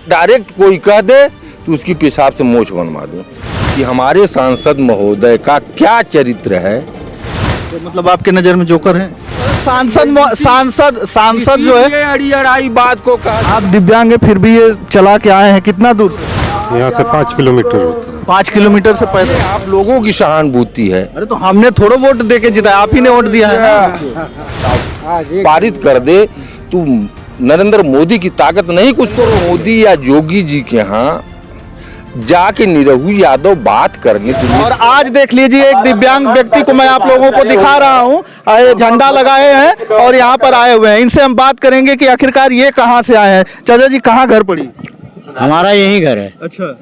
Direct कोई कह दे तो उसकी पेशाब से मोछ बनवा दूं कि हमारे सांसद महोदय का क्या चरित्र है। तो मतलब आपके नजर में जोकर है सांसद जो है। अड़ियड़ाई बात को कहा। आप दिव्यांग है फिर भी ये चला के आए हैं, कितना दूर से? यहाँ से 5 किलोमीटर होता है। 5 किलोमीटर से पैदल। आप लोगों की सहानुभूति है। अरे तो हमने थोड़ा वोट दे के जिताया, आप ही ने वोट दिया है। पारित कर दे तू। नरेंद्र मोदी की ताकत नहीं कुछ तो मोदी या जोगी जी के यहाँ जाके निरहु यादव बात करने। और आज देख लीजिए एक दिव्यांग व्यक्ति को मैं आप लोगों को दिखा रहा हूँ, झंडा लगाए हैं और यहाँ पर आए हुए हैं। इनसे हम बात करेंगे कि आखिरकार ये कहाँ से आए हैं। चाचा जी कहाँ घर पड़ी? हमारा यही घर है। अच्छा,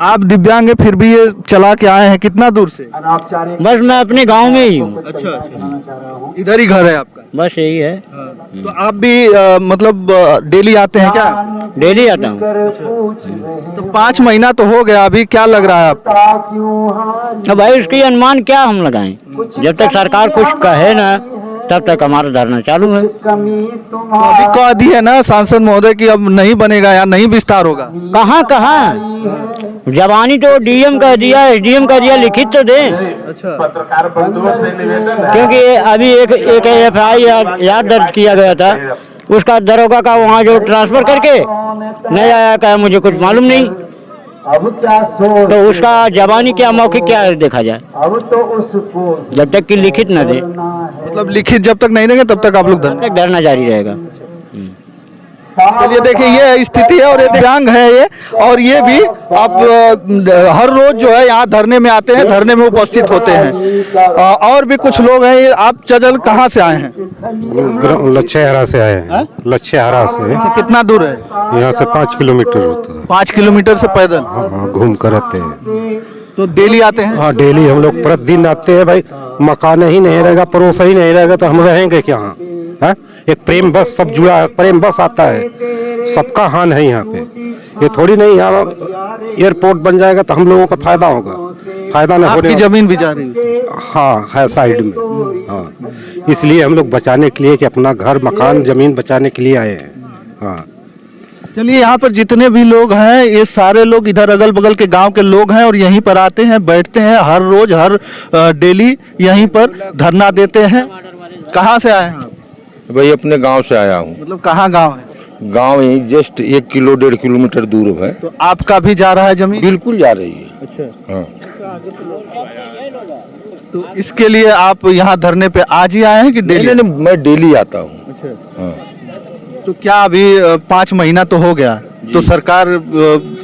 आप दिव्यांग है फिर भी ये चला के आए हैं, कितना दूर से? बस मैं अपने गांव में ही हूँ। अच्छा, इधर ही घर है आपका? बस यही है। तो आप भी मतलब डेली आते हैं क्या? डेली आता हूँ। तो 5 महीना तो हो गया, अभी क्या लग रहा है आपको? तो भाई उसकी अनुमान क्या हम लगाएं? जब तक सरकार कुछ कहे ना तब तक हमारा धरना चालू है। तो अभी कह दी है ना सांसद महोदय कि अब नहीं बनेगा या नहीं विस्तार होगा। कहाँ जवानी तो डीएम कह दिया, एसडीएम कह दिया, लिखित तो दे। अच्छा, क्योंकि अभी एक FIR दर्ज किया गया था, उसका दरोगा का वहाँ जो ट्रांसफर करके नहीं आया, कहा मुझे कुछ मालूम नहीं। तो उसका जवानी क्या मौखिक क्या देखा जाए, जब तक कि लिखित न दे। मतलब लिखित जब तक नहीं देंगे तब तक आप लोग धरना जारी रहेगा। चलिए देखिए ये स्थिति है और ये दिव्यांग है ये, और ये भी आप हर रोज जो है यहाँ धरने में आते हैं, धरने में उपस्थित होते हैं। और भी कुछ लोग हैं। ये आप चजल कहाँ से आए हैं? लच्छेहरा से आए हैं। लच्छेहरा से। कितना दूर है? यहाँ से 5 किलोमीटर होता है। 5 किलोमीटर से पैदल? हाँ, घूम कर आते हैं। तो डेली आते हैं? हाँ, डेली हम लोग प्रतिदिन आते हैं भाई। मकान ही नहीं रहेगा, पड़ोस ही नहीं रहेगा तो हम रहेंगे क्या? है एक प्रेम बस सब जुड़ा है, प्रेम बस आता है, सबका हान है यहाँ पे। ये थोड़ी नहीं यहाँ एयरपोर्ट बन जाएगा तो हम लोगों का फायदा होगा। फायदा ना आपकी जमीन भी जा रही है? हाँ, है साइड में। हाँ, इसलिए हम लोग बचाने के लिए कि अपना घर मकान जमीन बचाने के लिए आए हैं। हाँ, चलिए यहाँ पर जितने भी लोग हैं ये सारे लोग इधर अगल बगल के गांव के लोग हैं और यहीं पर आते हैं, बैठते हैं हर रोज हर डेली यहीं पर धरना देते हैं। कहाँ से आए हैं आप? भाई अपने गांव से आया हूँ। मतलब कहाँ गांव है? गांव यही जस्ट 1-1.5 किलोमीटर दूर है। तो आपका भी जा रहा है जमीन? बिल्कुल जा रही है। अच्छा, हाँ। तो इसके लिए आप यहाँ धरने पे आज ही आए हैं कि डेली? नहीं, मैं डेली आता हूँ। अच्छा, हाँ। तो क्या अभी 5 महीना तो हो गया, तो सरकार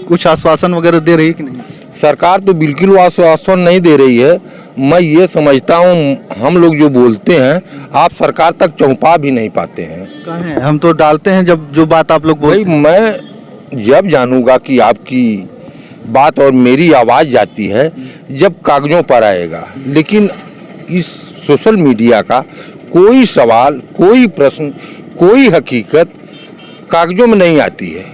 कुछ आश्वासन वगैरह दे रही है कि नहीं? सरकार तो बिल्कुल आश्वासन नहीं दे रही है। मैं ये समझता हूँ हम लोग जो बोलते हैं आप सरकार तक पहुँचा भी नहीं पाते हैं। कहें हम तो डालते हैं जब जो बात आप लोग बोलते हैं। मैं जब जानूंगा कि आपकी बात और मेरी आवाज़ जाती है जब कागजों पर आएगा, लेकिन इस सोशल मीडिया का कोई सवाल, कोई प्रश्न, कोई हकीकत कागजों में नहीं आती है।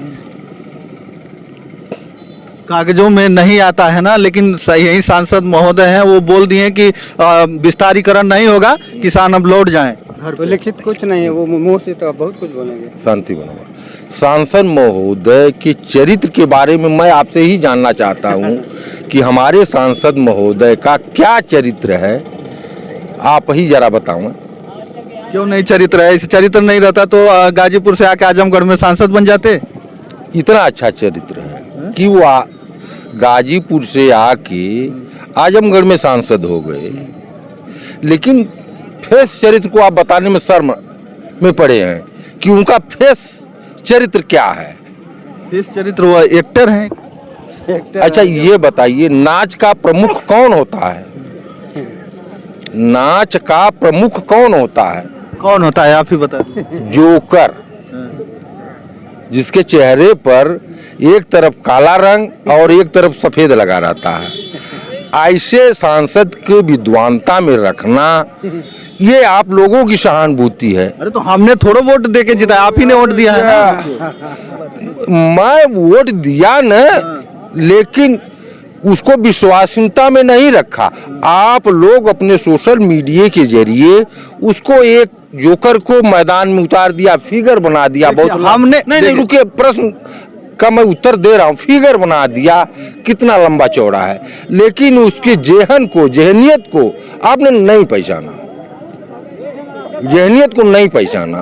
कागजों में नहीं आता है ना, लेकिन यही सांसद महोदय हैं वो बोल दिए कि विस्तारीकरण नहीं होगा, किसान अब लौट जाएं घर पे। लिखित कुछ नहीं है, वो मुंह से तो बहुत कुछ बोलेंगे। शांति बनवा। सांसद महोदय के चरित्र के बारे में मैं आपसे ही जानना चाहता हूं कि हमारे सांसद महोदय का क्या चरित्र है, आप ही जरा बताओ। क्यों नहीं चरित्र है? इस चरित्र नहीं रहता तो गाजीपुर से आके आजमगढ़ में सांसद बन जाते। इतना अच्छा चरित्र है कि वो गाजीपुर से आके आजमगढ़ में सांसद हो गए, लेकिन फेस चरित्र को आप बताने में शर्म में पड़े हैं कि उनका फेस चरित्र क्या है। फेस चरित्र वो एक्टर हैं। अच्छा ये बताइए, नाच का प्रमुख कौन होता है? नाच का प्रमुख कौन होता है? कौन होता है आप ही बता दीजिए। जोकर, जिसके चेहरे पर एक तरफ काला रंग और एक तरफ सफेद लगा रहता है। ऐसे सांसद के विद्वानता में रखना ये आप लोगों की सहानुभूति है। अरे तो हमने थोड़ा वोट दे के जिताया, आप ही ने वोट दिया है। मैं वोट दिया न, लेकिन उसको विश्वसनीयता में नहीं रखा। आप लोग अपने सोशल मीडिया के जरिए उसको एक जोकर को मैदान में उतार दिया, फिगर बना दिया। बहुत हमने नहीं रुके, प्रश्न का मैं उत्तर दे रहा हूँ, फिगर बना दिया कितना लंबा चौड़ा है, लेकिन उसके जेहन को, जहनियत को आपने नहीं पहचाना, जहनियत को नहीं पहचाना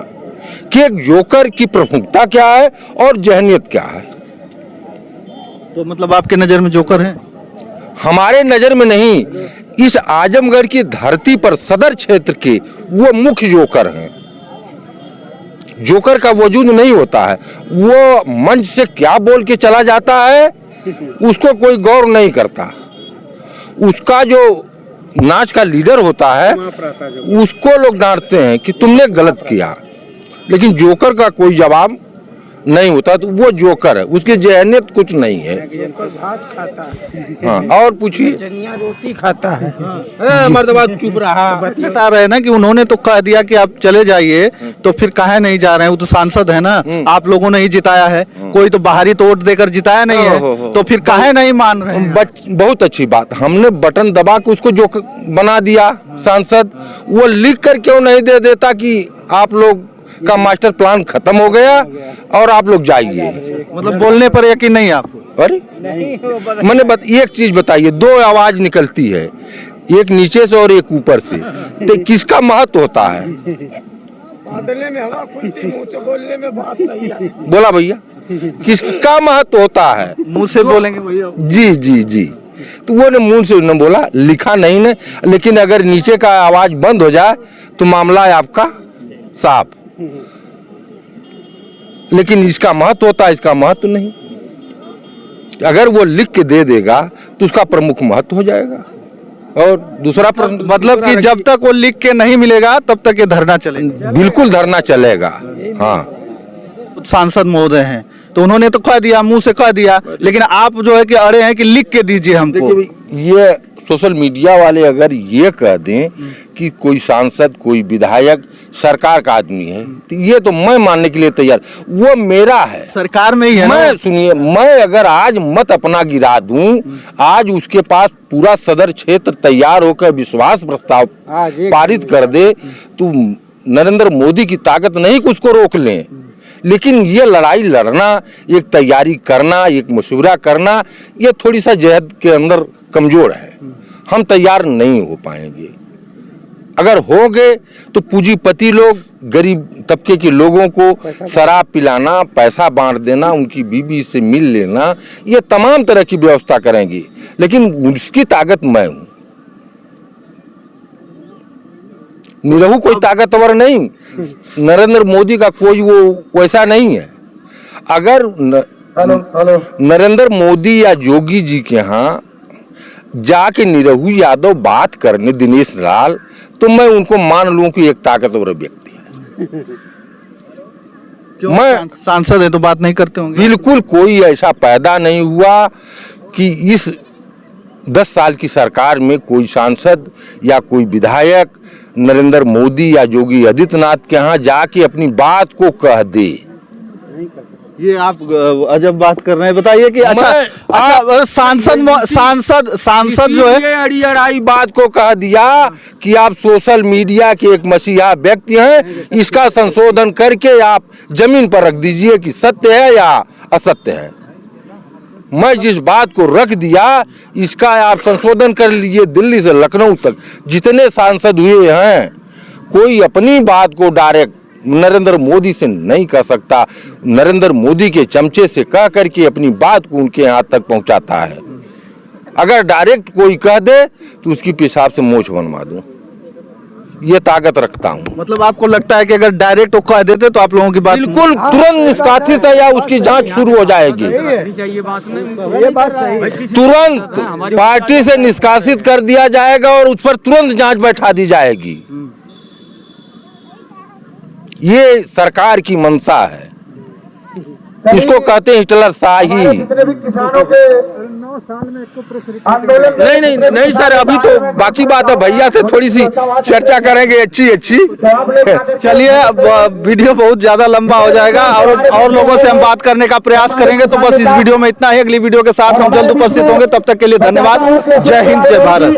कि एक जोकर की प्रमुखता क्या है और जहनियत क्या है। तो मतलब आपके नजर में जोकर है? हमारे नजर में नहीं, इस आजमगढ़ की धरती पर सदर क्षेत्र के वो मुख्य जोकर हैं। जोकर का वजूद नहीं होता है, वो मंच से क्या बोल के चला जाता है उसको कोई गौर नहीं करता। उसका जो नाच का लीडर होता है उसको लोग डांटते हैं कि तुमने गलत किया, लेकिन जोकर का कोई जवाब नहीं होता। तो वो जोकर है, उसकी जहनियत कुछ नहीं है। भात खाता है, हाँ, और पूछिए। चनिया रोटी खाता है। मर्दबाद चुप रहा। बता रहे हैं ना कि उन्होंने तो कह दिया कि आप चले जाइए, तो फिर काहे नहीं जा रहे हैं? वो तो सांसद है ना, आप लोगों ने ही जिताया है, कोई तो बाहरी तो वोट देकर जिताया नहीं है, तो फिर काहे नहीं मान रहे हैं? बहुत अच्छी बात, हमने बटन दबा के उसको जो बना दिया सांसद, वो लिख कर क्यों नहीं दे देता कि आप लोग का मास्टर प्लान खत्म हो गया और आप लोग जाइए। मतलब बोलने पर यकीन नहीं आपको? अरे मैंने एक चीज बताइए, दो आवाज निकलती है, एक नीचे से और एक ऊपर से, तो किसका महत्व होता है? बादले में हवा खुलती, मुंह से बोलने में बात सही है। बोला भैया, किसका महत्व होता है? मुंह से बोलेंगे भैया। जी जी जी, तो वो ने मुंह से न बोला, लिखा नहीं ने, लेकिन अगर नीचे का आवाज बंद हो जाए तो मामला है आपका साफ। लेकिन इसका महत्व होता है, इसका महत्व नहीं। अगर वो लिख के दे देगा तो उसका प्रमुख महत्व हो जाएगा। और दूसरा प्रश्न, मतलब कि जब तक वो लिख के नहीं मिलेगा तब तक ये धरना चलेगा? बिल्कुल धरना चलेगा। हाँ, सांसद महोदय हैं तो उन्होंने तो कह दिया, मुंह से कह दिया, लेकिन आप जो है कि अड़े हैं कि लिख के दीजिए हमको। ये सोशल मीडिया वाले अगर ये कह दें कि कोई सांसद, कोई विधायक सरकार का आदमी है, तो ये तो मैं मानने के लिए तैयार, वो मेरा है, सरकार में ही है ना। मैं सुनिए, मैं अगर आज मत अपना गिरा दूं, आज उसके पास पूरा सदर क्षेत्र तैयार होकर विश्वास प्रस्ताव पारित कर दे, तो नरेंद्र मोदी की ताकत नहीं कि उसको रोक लें। लेकिन ये लड़ाई लड़ना, एक तैयारी करना, एक मशवरा करना, ये थोड़ी सा जहद के अंदर कमजोर है, हम तैयार नहीं हो पाएंगे। अगर होंगे तो पूंजीपति लोग गरीब तबके के लोगों को शराब पिलाना, पैसा बांट देना, उनकी बीबी से मिल लेना, ये तमाम तरह की व्यवस्था करेंगे, लेकिन उसकी ताकत मैं हूं। निरहू कोई ताकतवर नहीं, नरेंद्र मोदी का कोई वो वैसा नहीं है। अगर नरेंद्र मोदी या योगी जी के यहाँ जाके निरहू यादव बात करने, दिनेश लाल, तो मैं उनको मान लूं कि एक ताकतवर व्यक्ति है। क्यों? मैं सांसद है तो बात नहीं करते होंगे? बिल्कुल कोई ऐसा पैदा नहीं हुआ कि इस 10 साल की सरकार में कोई सांसद या कोई विधायक नरेंद्र मोदी या योगी आदित्यनाथ के यहाँ जाके अपनी बात को कह दे। ये आप अजब बात कर रहे हैं। बताइए कि अच्छा सांसद जो है अड़ी अड़ाई बात को कह दिया कि आप सोशल मीडिया के एक मसीहा व्यक्ति हैं, इसका संशोधन करके आप जमीन पर रख दीजिए कि सत्य है या असत्य है। मैं जिस बात को रख दिया इसका आप संशोधन कर लीजिए। दिल्ली से लखनऊ तक जितने सांसद हुए हैं, कोई अपनी बात को डायरेक्ट नरेंद्र मोदी से नहीं कह सकता, नरेंद्र मोदी के चमचे से कह करके अपनी बात को उनके यहाँ तक पहुँचाता है। अगर डायरेक्ट कोई कह दे तो उसकी पेशाब से मोछ बनवा दूं, ये ताकत रखता हूँ। मतलब आपको लगता है कि अगर डायरेक्ट वो कह देते तो आप लोगों की बात बिल्कुल तुरंत निष्कासित है या उसकी जांच शुरू हो जाएगी। ये बात सही है। तुरंत पार्टी से निष्कासित कर दिया जाएगा और उस पर तुरंत जांच बैठा दी जाएगी। ये सरकार की मंशा है, इसको कहते हैं हिटलर शाही। किसानों के 9 साल में नहीं सर, अभी तो बाकी बात है, भैया से थोड़ी सी चर्चा करेंगे अच्छी। चलिए, अब वीडियो बहुत ज्यादा लंबा हो जाएगा और लोगों से हम बात करने का प्रयास करेंगे, तो बस इस वीडियो में इतना ही। अगली वीडियो के साथ हम जल्द उपस्थित होंगे, तब तक के लिए धन्यवाद। जय हिंद, जय भारत।